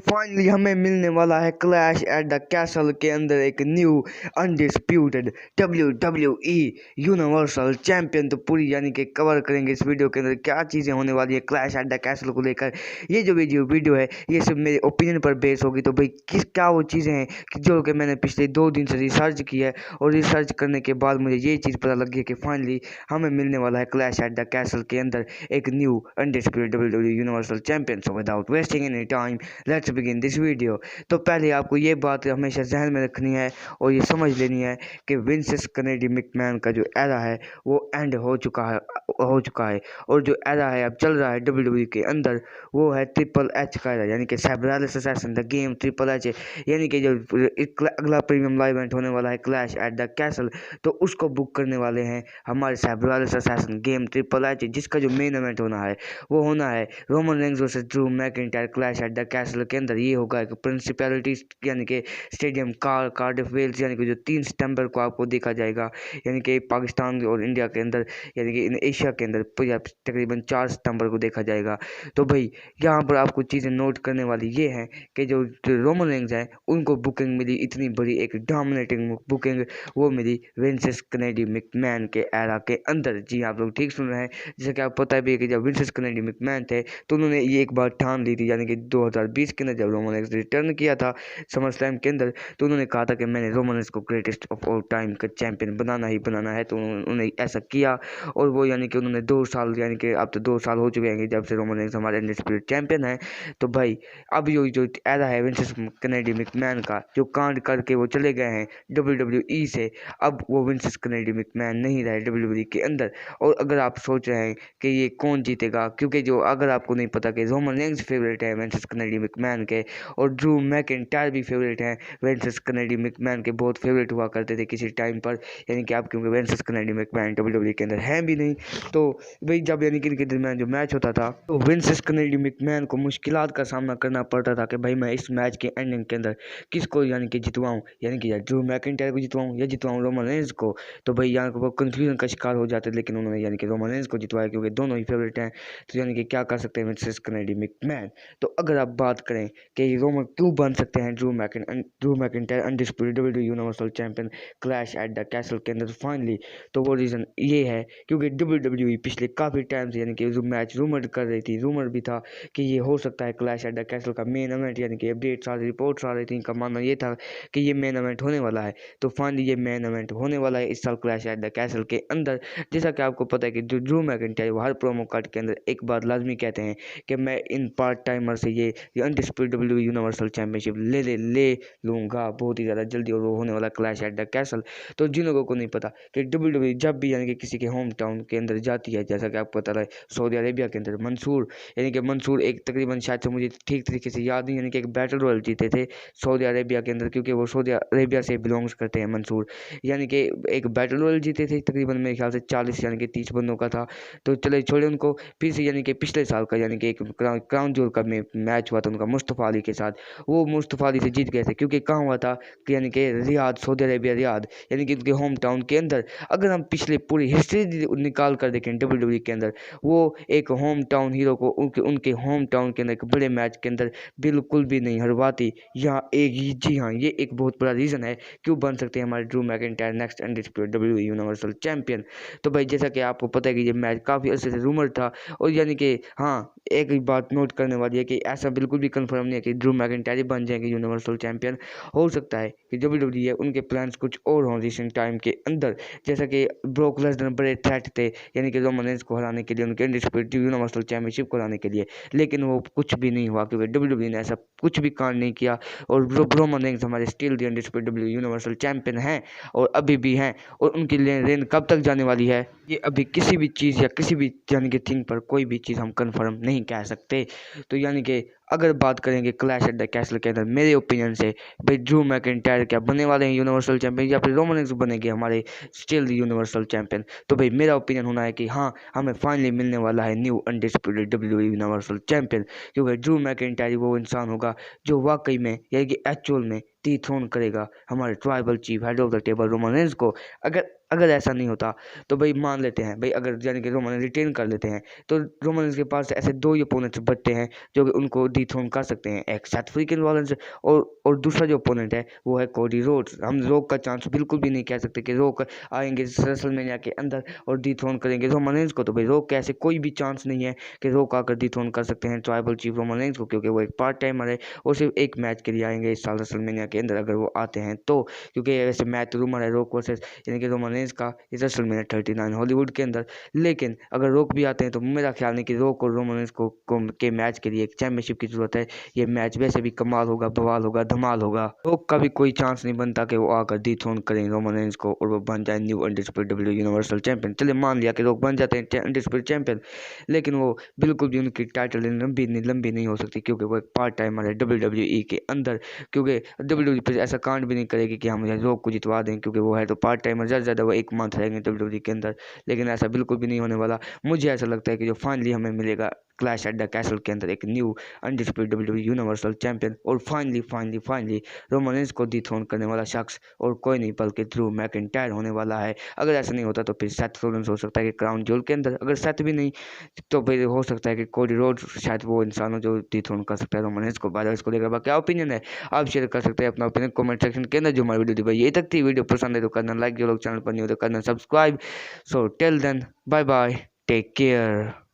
Finally हमें मिलने वाला है क्लैश एट द कैसल के अंदर एक new undisputed WWE universal champion. तो पूरी यानी कि कवर करेंगे इस वीडियो के अंदर क्या चीज़ें होने वाली है क्लैश एट द कैसल को लेकर। ये जो वीडियो है ये सब मेरे ओपिनियन पर बेस होगी। तो भाई क्या वो चीज़ें हैं कि जो कि मैंने पिछले 2 दिन से रिसर्च की है और रिसर्च करने के बाद मुझे ये चीज़ पता लगी है कि फाइनली हमें मिलने वाला है क्लैश एट द कैसल के अंदर एक new undisputed WWE universal champion. So without wasting any time let's begin this video. तो पहले आपको ये बात हमेशा जहन में रखनी है और ये समझ लेनी है कि विंसेस कनेडी मैकमैन का जो एरा है वो एंड हो चुका है और जो एरा है अब चल रहा है WWE के अंदर वो है ट्रिपल एच का एरा, यानी कि cerebral assassin the game triple H. यानी कि जो अगला प्रीमियम लाइव इवेंट होने वाला है क्लैश एट द कैसल, तो उसको बुक करने वाले हैं हमारे साइबरलेस असैसिन गेम ट्रिपल एच, जिसका जो मेन इवेंट होना है वो होना है Roman Reigns versus Drew McIntyre clash at the castle के अंदर। ये होगा एक प्रिंसिपैलिटी यानी कि स्टेडियम कार्डिफ वेल्स, यानी कि जो 3 सितंबर को आपको देखा जाएगा, यानी कि पाकिस्तान और इंडिया के अंदर, यानी कि एशिया के अंदर तकरीबन 4 सितंबर को देखा जाएगा। तो भाई यहाँ पर आपको चीज़ें नोट करने वाली ये हैं कि जो रोमन रेंज हैं उनको बुकिंग मिली इतनी बड़ी, एक डोमिनेटिंग बुकिंग वो मिली विंसेस कनेडी मैकमैन के एरा के अंदर। जी आप लोग ठीक सुन रहे हैं। जैसे कि आपको पता भी है कि जब विंसेस कनेडी मैकमैन थे तो उन्होंने ये एक बार ठान ली थी, यानी कि 2020 के अंदर जब रोमन रेंज रिटर्न किया था समर स्लैम के अंदर, तो उन्होंने कहा था कि मैंने रोमन रेंज को ग्रेटेस्ट ऑफ ऑल टाइम का चैंपियन बनाना ही बनाना है। तो उन्होंने ऐसा किया और वो यानी कि उन्होंने 2 साल, यानी कि अब तो 2 साल हो चुके हैं जब से रोमन रेंज हमारे अनडिस्प्यूटेड चैंपियन है। तो भाई अब जो एरा है विंसेस कनेडी मैकमैन का, जो कांड करके वो चले गए हैं WWE से, अब वो विंसेस कनेडी मैकमैन नहीं रहे WWE के अंदर। और अगर आप सोच रहे हैं कि ये कौन जीतेगा, क्योंकि जो अगर आपको नहीं पता कि रोमन रेंज फेवरेट है विंसेस कनेडी मैकमैन के और ड्रू मैकिंटायर भी फेवरेट हैं विंसेस कनेडी मैकमैन के, बहुत फेवरेट हुआ करते थे किसी टाइम पर, यानी कि आप क्योंकि विंसेस कनेडी मैकमैन WWE के अंदर हैं भी नहीं। तो भाई जब यानी कि इनके दरमियान जो मैच होता था तो विंसेस कनेडी मैकमैन को मुश्किलात का सामना करना पड़ता था कि भाई मैं इस मैच के एंडिंग के अंदर किसको यानी कि जितवाऊं, यानी कि या ड्रू मैकिंटायर को जितवाऊं या जितवाऊं रोमन रेंज को। तो भाई यहाँ को वो कन्फ्यूजन का शिकार हो जाते, लेकिन उन्होंने यानी कि रोमन रेंज को जितवाया क्योंकि दोनों ही फेवरेट हैं। तो यानी कि क्या कर सकते हैं विंसेस कनेडी मैकमैन। तो अगर आप बात करें कि रोमन क्यों बन सकते हैं Drew McIntyre undisputed WWE universal champion clash at the castle के अंदर फाइनली, तो वो रीज़न ये है क्योंकि WWE पिछले काफ़ी टाइम से यानी कि मैच रूमर कर रही थी, रूमर भी था कि ये हो सकता है क्लैश एट द कैसल का मेन इवेंट, यानी कि अपडेट्स आ रही, रिपोर्ट्स आ रही थी, इनका मानना ये था कि ये मेन इवेंट होने वाला है। तो फाइनली ये मेन इवेंट होने वाला है इस साल क्लैश एट द कैसल के अंदर। जैसा कि आपको पता है कि जो ड्रू मैकिंटायर वो हर प्रोमो कार्ड के अंदर एक बात लाजमी कहते हैं कि मैं इन पार्ट टाइमर से ये अनडिस्प्यूटेड WWE यूनिवर्सल चैंपियनशिप ले लूँगा बहुत ही ज़्यादा जल्दी, और वो होने वाला क्लैश एट द कैसल। तो जिन लोगों को नहीं पता कि WWE जब भी यानी कि किसी के होम टाउन के अंदर जाती है, जैसा कि आपको पता है सऊदी अरेबिया के अंदर मंसूर, यानी कि मंसूर एक तकरीबन शायद से मुझे ठीक तरीके से याद नहीं, यानी कि एक बैटल रॉयल जीते थे सऊदी अरेबिया के अंदर, क्योंकि वो सऊदी अरेबिया से बिलोंग्स करते हैं मंसूर, यानी कि एक बैटल रॉयल जीते थे तकरीबन मेरे ख्याल से 40 यानी कि 30 बंदों का था। तो चले छोड़े उनको, फिर से यानी कि पिछले साल का यानी कि एक क्राउन जोल का मैच हुआ था उनका मुस्तफ़ा अली के साथ, वो मुस्तफ़ा अली से जीत गए थे क्योंकि कहाँ हुआ था कि यानी कि रियाद, सऊदी अरेबिया रियाद, यानी कि उनके होम टाउन के अंदर। अगर हम पिछले पूरी हिस्ट्री निकाल कर देखें WWE के अंदर, वो एक होम टाउन हीरो को उनके होम टाउन के अंदर एक बड़े मैच के अंदर बिल्कुल भी नहीं हरवाती। यहाँ एक ही, जी हाँ, ये एक बहुत बड़ा रीज़न है क्यों बन सकते हैं हमारे Drew McIntyre next undisputed WWE universal champion. तो भाई जैसा कि आपको पता है कि ये मैच काफ़ी अर्से से रूमर था, और यानी कि हाँ एक ही बात नोट करने वाली है कि ऐसा बिल्कुल भी कंफर्म नहीं है कि ड्रू मैकिंटायर बन जाएंगे यूनिवर्सल चैंपियन। हो सकता है कि WWE है उनके प्लान्स कुछ और हों रिसेंट टाइम के अंदर, जैसा कि ब्रोक लेसनर बड़े थ्रेट थे यानी कि रोमन रेंज को हराने के लिए, उनके अनडिस्प्यूटेड यूनिवर्सल चैंपियनशिप को हराने के लिए, लेकिन वो कुछ भी नहीं हुआ क्योंकि WWE ने ऐसा कुछ भी कांड नहीं किया। और रोमन रेंज हमारे still the undisputed WWE universal champion हैं और अभी भी हैं, और उनकी रेन कब तक जाने वाली है ये अभी किसी भी चीज़ या किसी भी यानी कि थिंग पर कोई भी चीज़ हम कंफर्म नहीं कह सकते। तो यानी कि अगर बात करेंगे क्लैश एट द कैसल के अंदर मेरे ओपिनियन से, भाई ड्रू मैकिंटायर क्या बनने वाले हैं यूनिवर्सल चैंपियन या फिर रोमन रेंज बनेंगे हमारे स्टिल द यूनिवर्सल चैंपियन। तो भाई मेरा ओपिनियन होना है कि हाँ हमें फाइनली मिलने वाला है new undisputed WWE universal champion, क्योंकि ड्रू मैकिंटायर वो इंसान होगा जो वाकई में यानी कि एक्चुअल में डिथ्रोन करेगा हमारे tribal chief head of the table Roman Reigns को। अगर अगर ऐसा नहीं होता तो भाई मान लेते हैं भाई, अगर यानी कि रोमन रिटेन कर लेते हैं तो रोमन रेंज के पास ऐसे दो ही ओपोनेंट्स बचते हैं जो कि उनको डिथ्रोन कर सकते हैं, एक सेथ फ्रीकिन रॉलिंस और दूसरा जो ओपोनेंट है वो है कोडी रोड्स। हम रोक का चांस बिल्कुल भी नहीं कह सकते कि रोक आएंगे रेसलमेनिया के अंदर और डिथ्रोन करेंगे रोमन रेंज को। तो भाई रोक के ऐसे कोई भी चांस नहीं है कि रोक आकर डिथ्रोन कर सकते हैं ट्राइबल चीफ रोमन रेंज को, क्योंकि वो एक पार्ट टाइमर है और सिर्फ एक मैच के लिए आएंगे इस साल रेसलमेनिया के अंदर अगर वो आते हैं तो। क्योंकि वैसे मैच रूमर है रोक वर्सेस यानी कि रोमन रेंज का इस रेसलमेनिया 39 हॉलीवुड के अंदर। लेकिन अगर रोक भी आते हैं तो मेरा ख्याल नहीं कि रोक और रोमन रेंज को के मैच के लिए एक चैंपियनशिप की जरूरत है। ये मैच वैसे भी कमाल होगा, बवाल होगा, धमाल होगा। रोक का भी कोई चांस नहीं बनता कि वो आकर डिथ्रोन करें रोमन रेंज को और वो बन जाए new undisputed W universal champion. चलिए मान लिया कि रोक बन जाते हैं अनडिस्प्यूटेड चैंपियन, लेकिन वो बिल्कुल भी उनकी टाइटल लंबी नहीं हो सकती क्योंकि वो एक पार्ट टाइमर है WWE के अंदर। क्योंकि WWE फिर ऐसा कांड भी नहीं करेगी कि हम रोक को जितवा दें, क्योंकि वो है तो पार्ट टाइमर, ज़्यादा से ज़्यादा वो एक मंथ रहेंगे WWE के अंदर। लेकिन ऐसा बिल्कुल भी नहीं होने वाला। मुझे ऐसा लगता है कि जो फाइनली हमें मिलेगा क्लैश एट द कैसल के अंदर एक new undisputed WWE universal champion और फाइनली रोमन रेंज को डिथ्रोन करने वाला शख्स और कोई नहीं बल्कि ड्रू मैकिंटायर होने वाला है। अगर ऐसा नहीं होता तो फिर सेथ रॉलिंस हो सकता है कि क्राउन ज्वेल के अंदर, अगर सेथ भी नहीं तो फिर हो सकता है कि कोडी रोड्स शायद वो इंसान हो जो डिथ्रोन कर सकता है रोमन रेंज को। बाद इसको लेकर क्या ओपिनियन है आप शेयर कर सकते हैं अपना ओपिनियन कमेंट सेक्शन के अंदर। जो हमारी वीडियो थी भाई ये तक थी। वीडियो पसंद है तो करना लाइक, जो लोग चैनल पर नहीं हो तो करना subscribe. So till then bye bye, take care.